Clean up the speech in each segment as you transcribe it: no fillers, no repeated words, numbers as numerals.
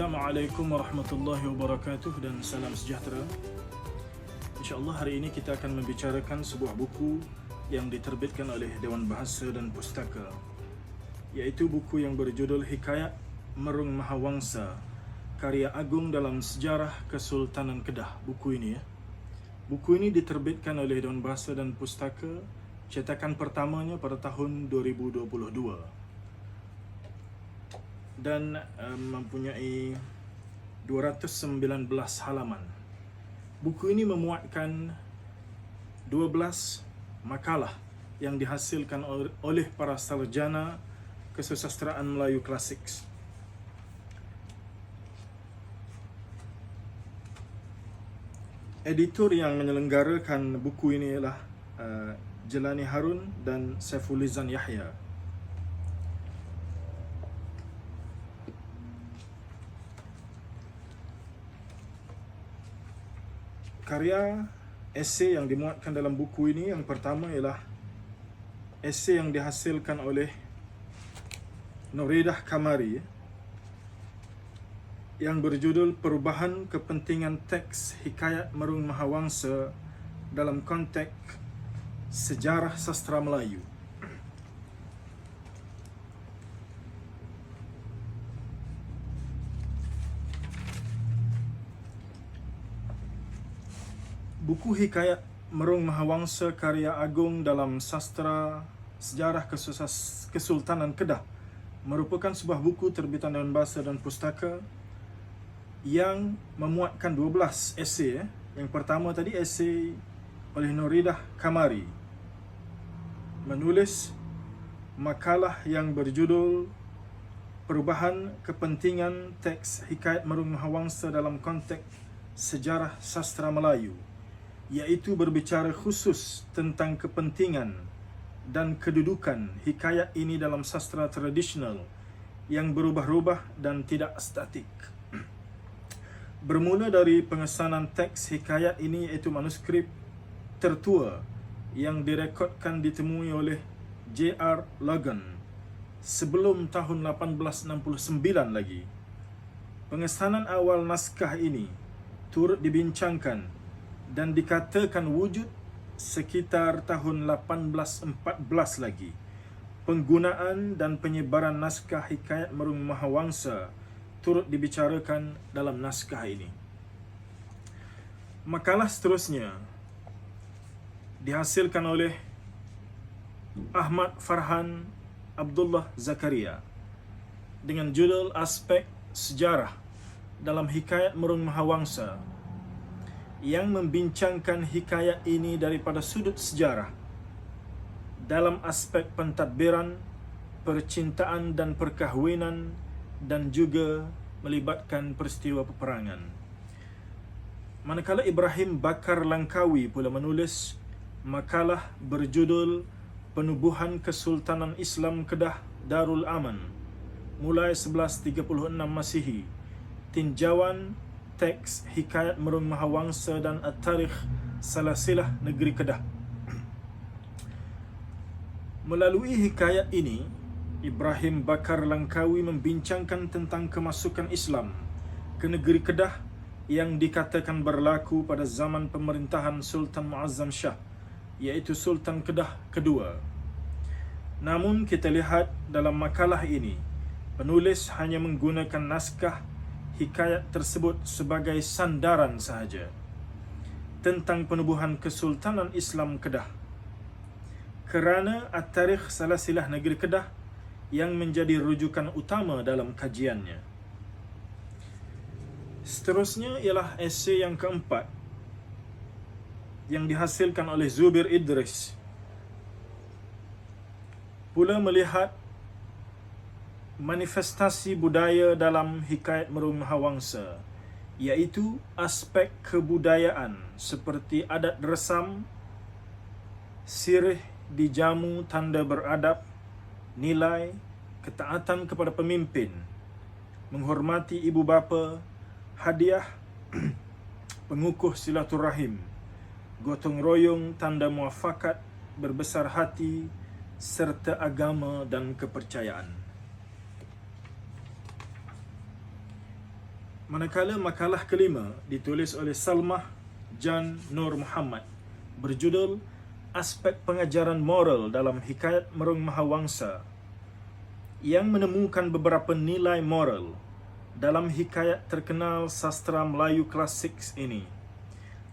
Assalamualaikum warahmatullahi wabarakatuh dan salam sejahtera. InsyaAllah hari ini kita akan membicarakan sebuah buku yang diterbitkan oleh Dewan Bahasa dan Pustaka, iaitu buku yang berjudul Hikayat Merung Mahawangsa, karya agung dalam sejarah Kesultanan Kedah. Buku ini diterbitkan oleh Dewan Bahasa dan Pustaka, cetakan pertamanya pada tahun 2022 dan mempunyai 219 halaman. Buku ini memuatkan 12 makalah yang dihasilkan oleh para sarjana kesusastraan Melayu klasik. Editor yang menyelenggarakan buku ini ialah Jelani Harun dan Saifulizan Yahya. Karya esei yang dimuatkan dalam buku ini, yang pertama ialah esei yang dihasilkan oleh Nuridah Kamari yang berjudul Perubahan Kepentingan Teks Hikayat Merung Mahawangsa dalam konteks sejarah sastra Melayu. Buku Hikayat Merung Mahawangsa, karya agung dalam sastra sejarah Kesultanan Kedah, merupakan sebuah buku terbitan Dewan Bahasa dan Pustaka yang memuatkan 12 esei. Yang pertama tadi esei oleh Nuridah Kamari, menulis makalah yang berjudul Perubahan Kepentingan Teks Hikayat Merung Mahawangsa dalam konteks sejarah sastra Melayu, iaitu berbicara khusus tentang kepentingan dan kedudukan hikayat ini dalam sastra tradisional yang berubah-ubah dan tidak statik. Bermula dari pengesanan teks hikayat ini, iaitu manuskrip tertua yang direkodkan ditemui oleh J.R. Logan sebelum tahun 1869 lagi. Pengesanan awal naskah ini turut dibincangkan dan dikatakan wujud sekitar tahun 1814 lagi. Penggunaan dan penyebaran naskah Hikayat Merung Mahawangsa turut dibicarakan dalam naskah ini. Makalah seterusnya dihasilkan oleh Ahmad Farhan Abdullah Zakaria dengan judul Aspek Sejarah dalam Hikayat Merung Mahawangsa, yang membincangkan hikayat ini daripada sudut sejarah dalam aspek pentadbiran, percintaan dan perkahwinan, dan juga melibatkan peristiwa peperangan. Manakala Ibrahim Bakar Langkawi pula menulis makalah berjudul Penubuhan Kesultanan Islam Kedah Darul Aman mulai 1136 Masihi, tinjauan teks Hikayat Merung Mahawangsa dan At-Tarikh Salasilah Negeri Kedah. Melalui hikayat ini, Ibrahim Bakar Langkawi membincangkan tentang kemasukan Islam ke negeri Kedah yang dikatakan berlaku pada zaman pemerintahan Sultan Muazzam Shah, iaitu Sultan Kedah kedua. Namun kita lihat dalam makalah ini, penulis hanya menggunakan naskah hikayat tersebut sebagai sandaran sahaja tentang penubuhan Kesultanan Islam Kedah, kerana At-Tarikh Salasilah Negeri Kedah yang menjadi rujukan utama dalam kajiannya. Seterusnya ialah esei yang keempat yang dihasilkan oleh Zubir Idris, pula melihat manifestasi budaya dalam Hikayat Merung Mahawangsa, iaitu aspek kebudayaan seperti adat resam, sirih dijamu tanda beradab, nilai, ketaatan kepada pemimpin, menghormati ibu bapa, hadiah, pengukuh silaturahim, gotong royong tanda muafakat, berbesar hati, serta agama dan kepercayaan. Manakala makalah kelima ditulis oleh Salmah Jan Nur Muhammad berjudul Aspek Pengajaran Moral dalam Hikayat Merung Mahawangsa, yang menemukan beberapa nilai moral dalam hikayat terkenal sastra Melayu klasik ini.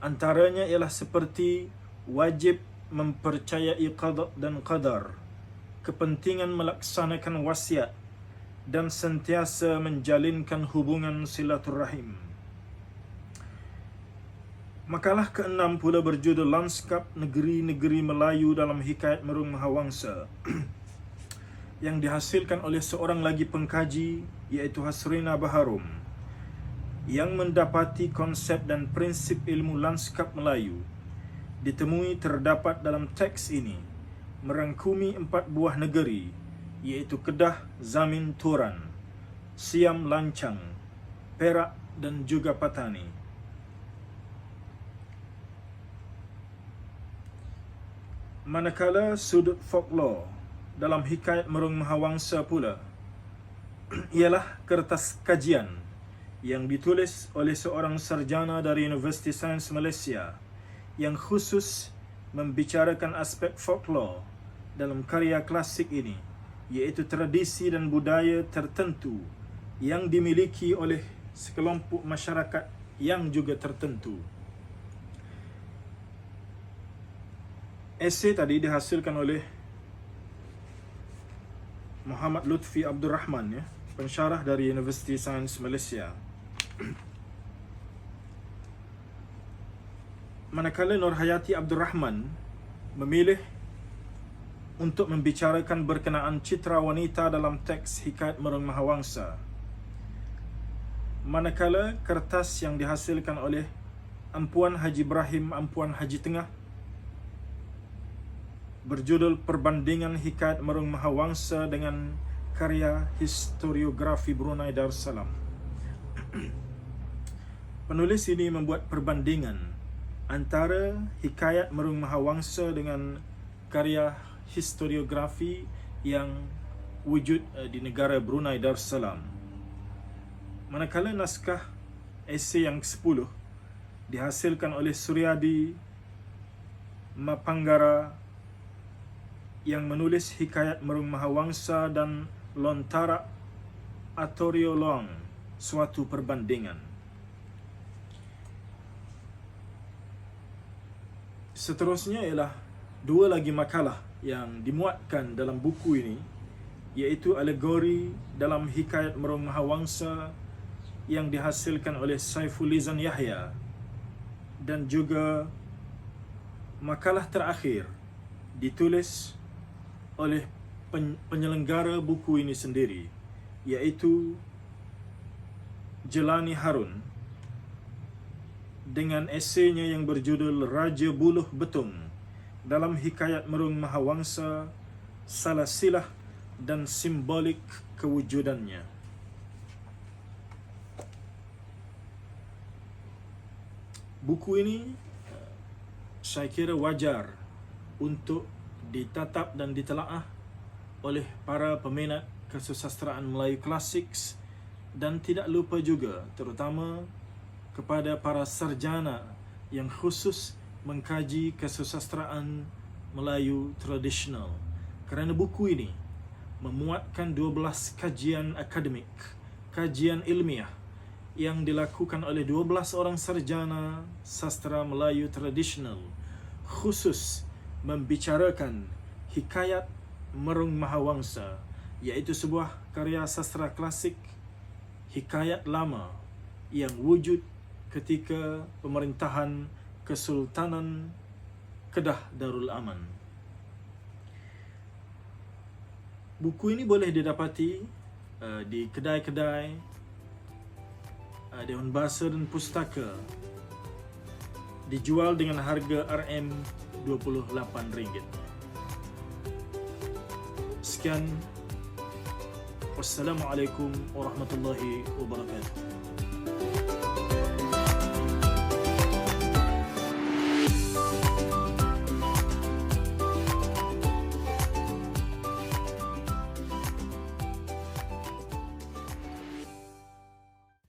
Antaranya ialah seperti wajib mempercayai qada dan qadar, kepentingan melaksanakan wasiat, dan sentiasa menjalinkan hubungan silaturahim. Makalah ke-6 pula berjudul Lanskap Negeri-Negeri Melayu dalam Hikayat Merung Mahawangsa yang dihasilkan oleh seorang lagi pengkaji, iaitu Hasrina Baharum, yang mendapati konsep dan prinsip ilmu lanskap Melayu ditemui terdapat dalam teks ini merangkumi 4 buah negeri, iaitu Kedah, Zamin, Turan, Siam, Lancang, Perak dan juga Patani. Manakala sudut folklore dalam Hikayat Merung Mahawangsa pula ialah kertas kajian yang ditulis oleh seorang sarjana dari Universiti Sains Malaysia yang khusus membicarakan aspek folklore dalam karya klasik ini, iaitu tradisi dan budaya tertentu yang dimiliki oleh sekelompok masyarakat yang juga tertentu. Esei tadi dihasilkan oleh Muhammad Lutfi Abdul Rahman, pensyarah dari Universiti Sains Malaysia. Manakala Nurhayati Abdul Rahman memilih untuk membicarakan berkenaan citra wanita dalam teks Hikayat Merung Mahawangsa, manakala kertas yang dihasilkan oleh Ampuan Haji Ibrahim Ampuan Haji Tengah berjudul Perbandingan Hikayat Merung Mahawangsa dengan karya historiografi Brunei Darussalam. Penulis ini membuat perbandingan antara Hikayat Merung Mahawangsa dengan karya historiografi yang wujud di negara Brunei Darussalam. Manakala naskah esei yang ke-10 dihasilkan oleh Suryadi Mapanggara yang menulis Hikayat Merung Mahawangsa dan Lontara Atorio Long, suatu perbandingan. Seterusnya ialah 2 lagi makalah yang dimuatkan dalam buku ini, iaitu alegori dalam Hikayat Merung Mahawangsa yang dihasilkan oleh Saiful Izan Yahya, dan juga makalah terakhir ditulis oleh penyelenggara buku ini sendiri, iaitu Jelani Harun, dengan eseinya yang berjudul Raja Buluh Betung dalam Hikayat Merung Mahawangsa, Salasilah dan Simbolik Kewujudannya. Buku ini saya kira wajar untuk ditatap dan ditelaah oleh para peminat kesusastraan Melayu klasik, dan tidak lupa juga terutama kepada para sarjana yang khusus mengkaji kesusastraan Melayu tradisional, kerana buku ini memuatkan 12 kajian akademik, kajian ilmiah yang dilakukan oleh 12 orang sarjana sastra Melayu tradisional, khusus membicarakan Hikayat Merung Mahawangsa, iaitu sebuah karya sastra klasik hikayat lama yang wujud ketika pemerintahan Kesultanan Kedah Darul Aman. Buku ini boleh didapati di kedai-kedai Dewan Bahasa dan Pustaka, dijual dengan harga RM28. Sekian. Wassalamualaikum warahmatullahi wabarakatuh.